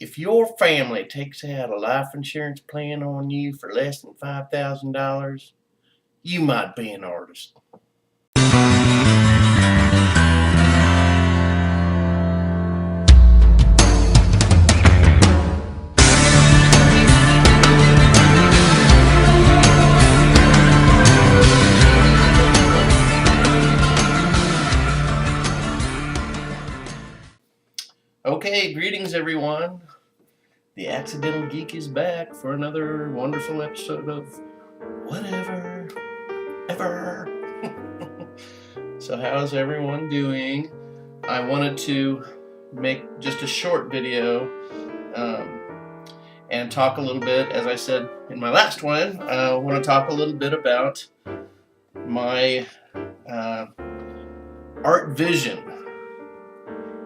if your family takes out a life insurance plan on you for less than $5,000, you might be an artist. Okay, greetings everyone. The Accidental Geek is back for another wonderful episode of Whatever Ever. So how's everyone doing? I wanted to make just a short video and talk a little bit, as I said in my last one, I want to talk a little bit about my art vision.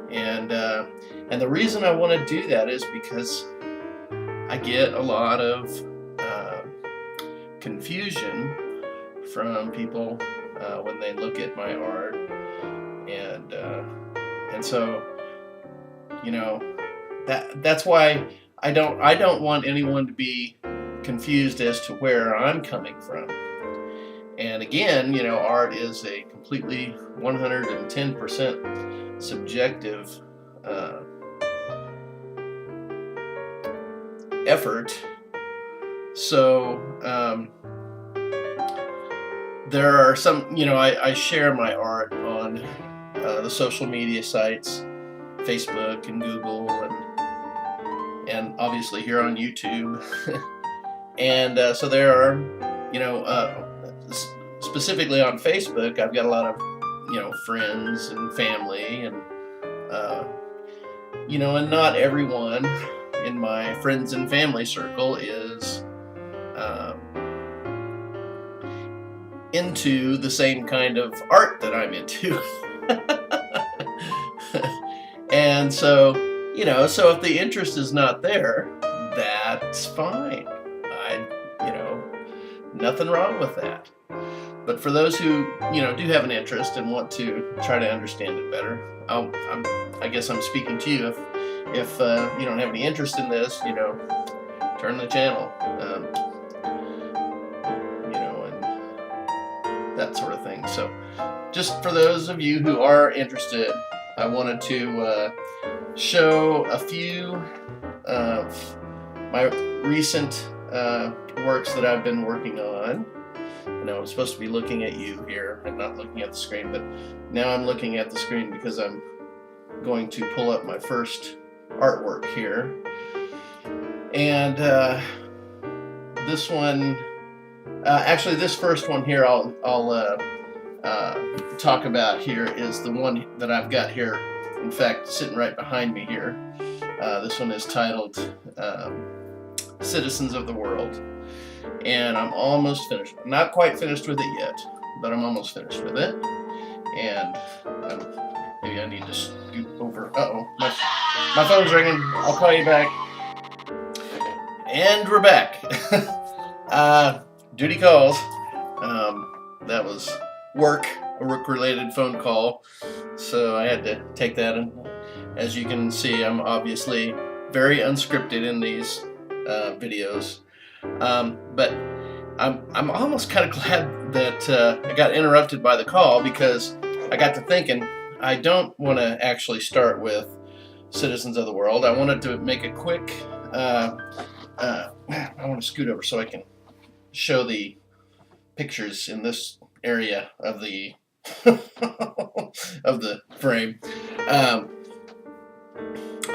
And the reason I want to do that is because I get a lot of confusion from people when they look at my art, and so that's why I don't want anyone to be confused as to where I'm coming from. And again, art is a completely 110% subjective effort. So there are some, I share my art on the social media sites, Facebook and Google, and obviously here on YouTube. And so there are, specifically on Facebook, I've got a lot of, friends and family, and and not everyone in my friends and family circle is into the same kind of art that I'm into. And so, so if the interest is not there, that's fine. Nothing wrong with that. But for those who, do have an interest and want to try to understand it better, I guess I'm speaking to you. If you don't have any interest in this, turn the channel, and that sort of thing. So just for those of you who are interested, I wanted to show a few of my recent works that I've been working on. I'm supposed to be looking at you here and not looking at the screen, but now I'm looking at the screen because I'm going to pull up my first artwork here. And this one, actually this first one here I'll talk about here is the one that I've got here, in fact sitting right behind me here. This one is titled Citizens of the World. And I'm almost finished. I'm not quite finished with it yet, but I'm almost finished with it. And maybe I need to scoot over. Uh-oh, my phone's ringing. I'll call you back. And we're back. Duty calls. That was a work-related phone call, so I had to take that. And as you can see, I'm obviously very unscripted in these videos. But I'm almost kind of glad that I got interrupted by the call, because I got to thinking I don't want to actually start with Citizens of the World. I wanted to make a quick I want to scoot over so I can show the pictures in this area of the of the frame. I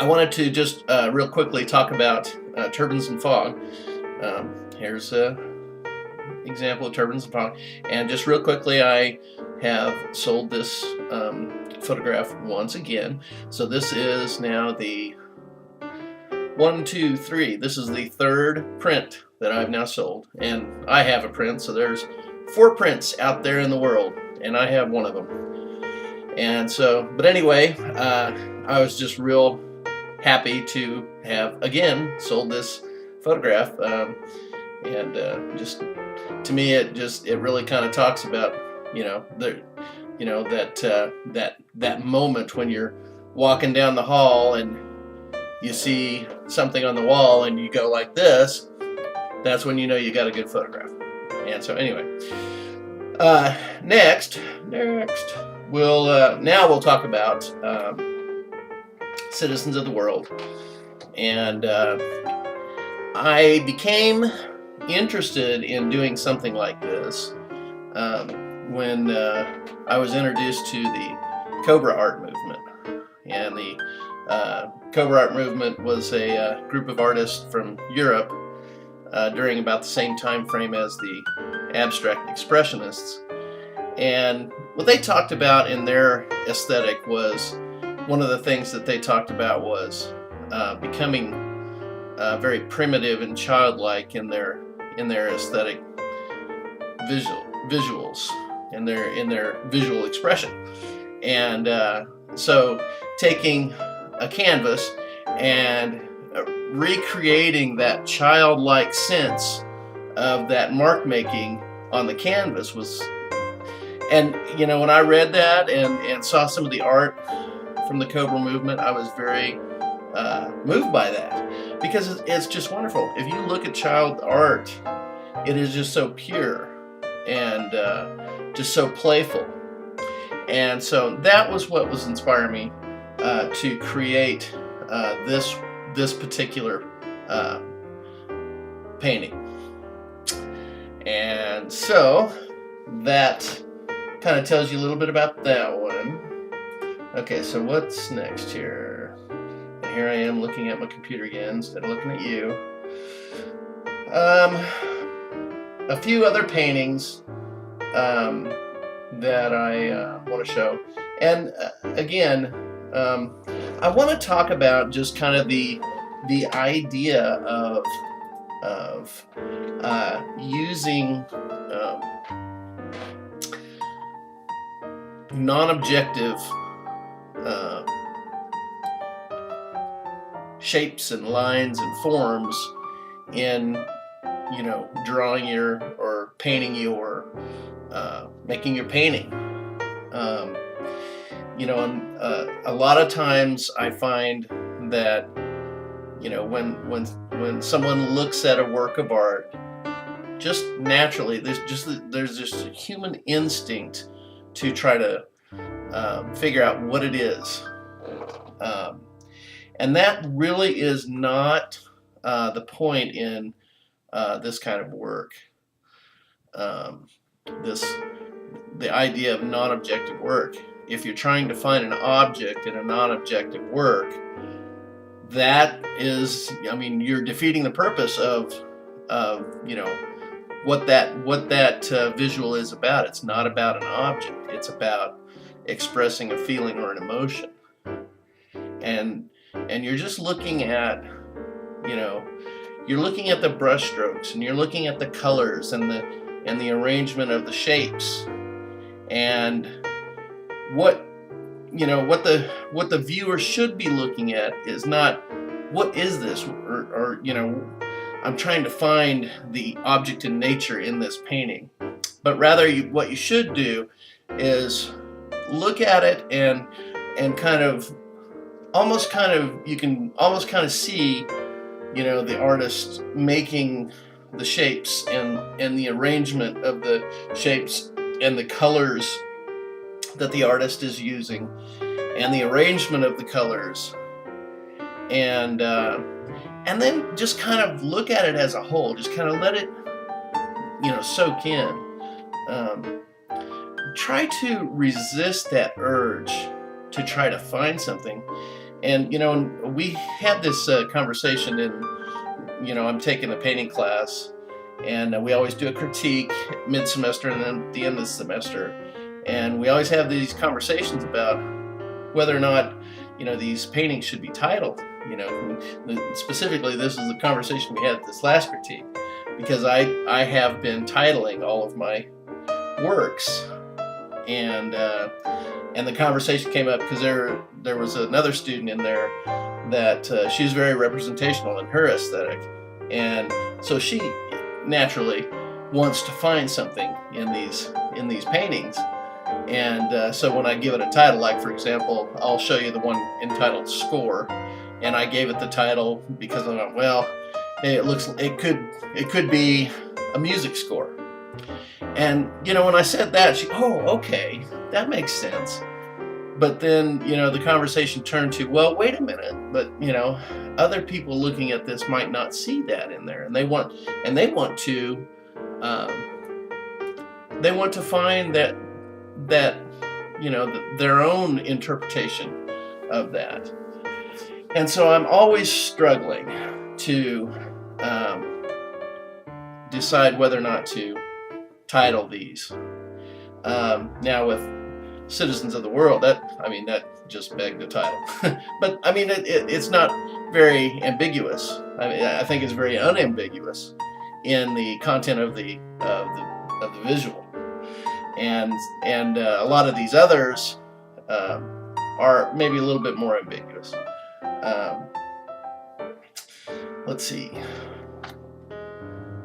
wanted to just real quickly talk about Turbans and Fog. Here's a example of Turbans and Fog, and just real quickly, I have sold this photograph once again. So this is now the 1, 2, 3. This is the third print that I've now sold, and I have a print. So there's 4 prints out there in the world, and I have one of them. And so, but anyway, I was just real happy to have again sold this photograph. And just to me, it really kind of talks about that moment when you're walking down the hall and you see something on the wall and you go like this, that's when you know you got a good photograph. And so anyway, next we'll talk about Citizens of the World. And I became interested in doing something like this when I was introduced to the Cobra art movement. And the Cobra art movement was a group of artists from Europe during about the same time frame as the abstract expressionists. And what they talked about in their aesthetic was, one of the things that they talked about was becoming very primitive and childlike in their aesthetic visuals, in their visual expression. And so taking a canvas and recreating that childlike sense of that mark making on the canvas was, and you know, when I read that and saw some of the art from the Cobra movement, I was very moved by that, because it's just wonderful. If you look at child art, it is just so pure and just so playful. And so that was what was inspiring me to create this particular painting. And so that kind of tells you a little bit about that one. Okay, so what's next here? And here I am looking at my computer again instead of looking at you. A few other paintings that I want to show. And again, I want to talk about just kind of the idea of using non-objective shapes and lines and forms in, you know, drawing your or painting your making your painting. You know, and a lot of times I find that, you know, when someone looks at a work of art, just naturally there's just a human instinct to try to figure out what it is, and that really is not the point in this kind of work. The idea of non-objective work. If you're trying to find an object in a non-objective work, that is, I mean, you're defeating the purpose of you know, what that visual is about. It's not about an object. It's about expressing a feeling or an emotion. And you're just looking at, you know, you're looking at the brush strokes, and you're looking at the colors and the arrangement of the shapes, and what the viewer should be looking at is not what is this, or you know, I'm trying to find the object in nature in this painting, but rather what you should do is look at it and you can almost kind of see, you know, the artist making the shapes and the arrangement of the shapes and the colors that the artist is using, and the arrangement of the colors, and then just kind of look at it as a whole. Just kind of let it, you know, soak in. Try to resist that urge to try to find something. And you know, we had this conversation in, you know, I'm taking a painting class, and we always do a critique mid-semester and then at the end of the semester. And we always have these conversations about whether or not, you know, these paintings should be titled. You know, specifically, this is the conversation we had at this last critique, because I have been titling all of my works, and the conversation came up because there was another student in there that she's very representational in her aesthetic, and so she naturally wants to find something in these paintings. And so when I give it a title, like for example, I'll show you the one entitled Score, and I gave it the title because I thought, well, hey, it could be a music score. And when I said that, oh, okay, that makes sense. But then, the conversation turned to, well, wait a minute, but other people looking at this might not see that in there, and they want to find that their own interpretation of that. And so I'm always struggling to decide whether or not to title these. Now with Citizens of the World, that just begged the title. But it's not very ambiguous. I think it's very unambiguous in the content of the visual, and a lot of these others are maybe a little bit more ambiguous. Let's see.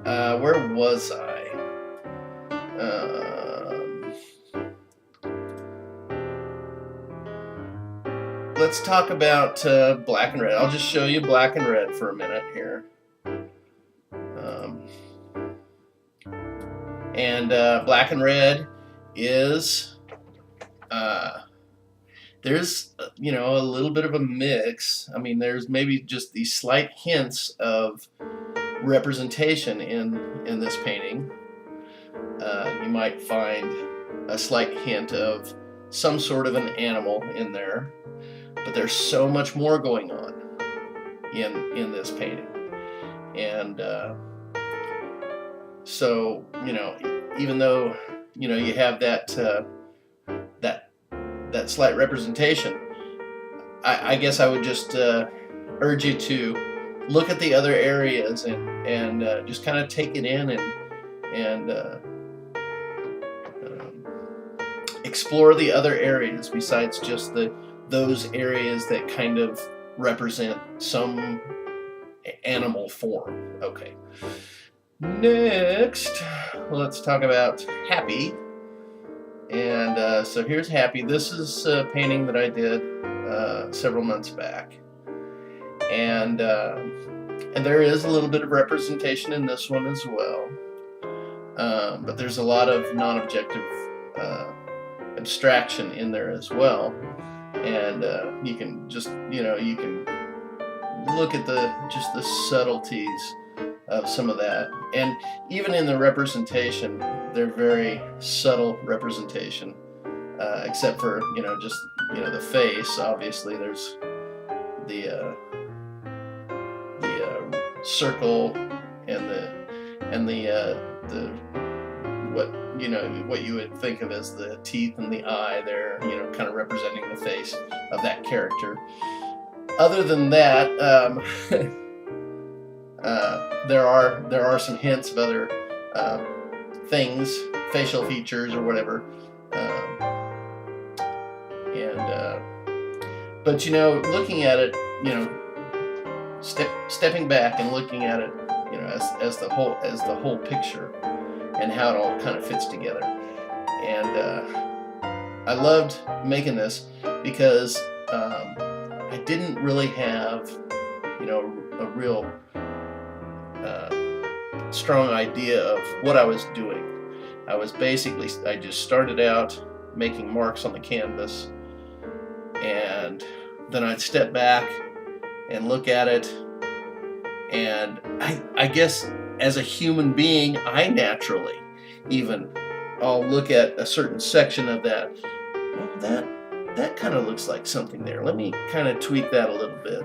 Where was I? Let's talk about black and red. I'll just show you black and red for a minute here. Black and red is there's a little bit of a mix. There's maybe just these slight hints of representation in this painting. You might find a slight hint of some sort of an animal in there, but there's so much more going on in this painting. And so even though you have that slight representation, I guess I would just urge you to look at the other areas and just kind of take it in and explore the other areas besides just those areas that kind of represent some animal form. Okay. Next, let's talk about Happy. And so here's Happy. This is a painting that I did several months back. And there is a little bit of representation in this one as well. But there's a lot of non-objective abstraction in there as well. And you can just, you can look at the subtleties of some of that. And even in the representation, they're very subtle representation, except for, just, the face. Obviously, there's the circle and the what you would think of as the teeth and the eye there, kind of representing the face of that character. Other than that, there are some hints of other things, facial features or whatever, but looking at it, stepping back and looking at it, as the whole picture and how it all kind of fits together. And I loved making this because I didn't really have a real strong idea of what I was doing. I just started out making marks on the canvas, and then I'd step back and look at it, and I guess as a human being, I naturally I'll look at a certain section of that. Well, that kind of looks like something there. Let me kind of tweak that a little bit.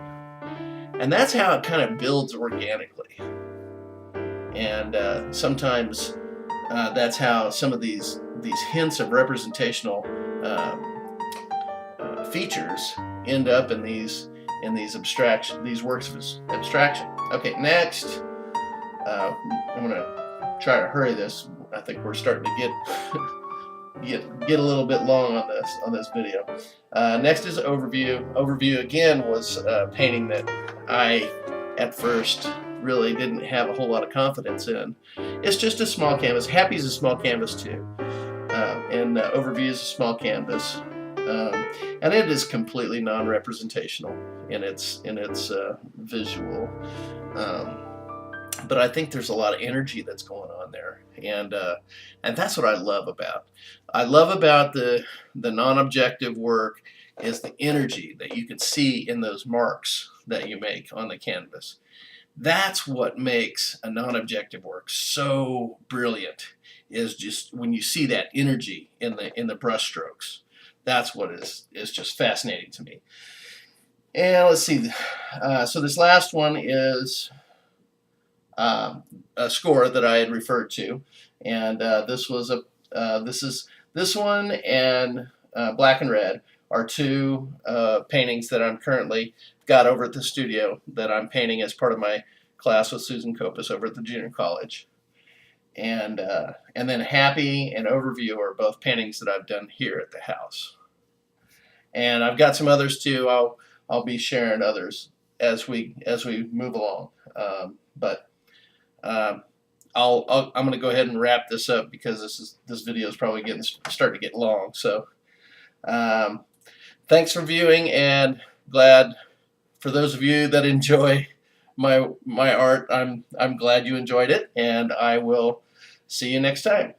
And that's how it kind of builds organically. And sometimes that's how some of these hints of representational features end up in these works of abstraction. Okay, next, I'm gonna try to hurry this. I think we're starting to get a little bit long on this video. Next is overview. Overview again was a painting that I at first really didn't have a whole lot of confidence in. It's just a small canvas. Happy's a small canvas too, and overview is a small canvas. and it is completely non-representational in its visual. Um, but I think there's a lot of energy that's going on there, and that's what I love about. I love about the non-objective work is the energy that you can see in those marks that you make on the canvas. That's what makes a non-objective work so brilliant. Is just when you see that energy in the brush strokes. That's what is just fascinating to me. And let's see. So this last one is a score that I had referred to, and this was this one and Black and Red are two paintings that I'm currently got over at the studio that I'm painting as part of my class with Susan Kopis over at the junior college. And then Happy and Overview are both paintings that I've done here at the house. And I've got some others too. I'll be sharing others as we move along. But I'm going to go ahead and wrap this up because this video is probably starting to get long. So thanks for viewing, and glad for those of you that enjoy my art. I'm glad you enjoyed it, and I will see you next time.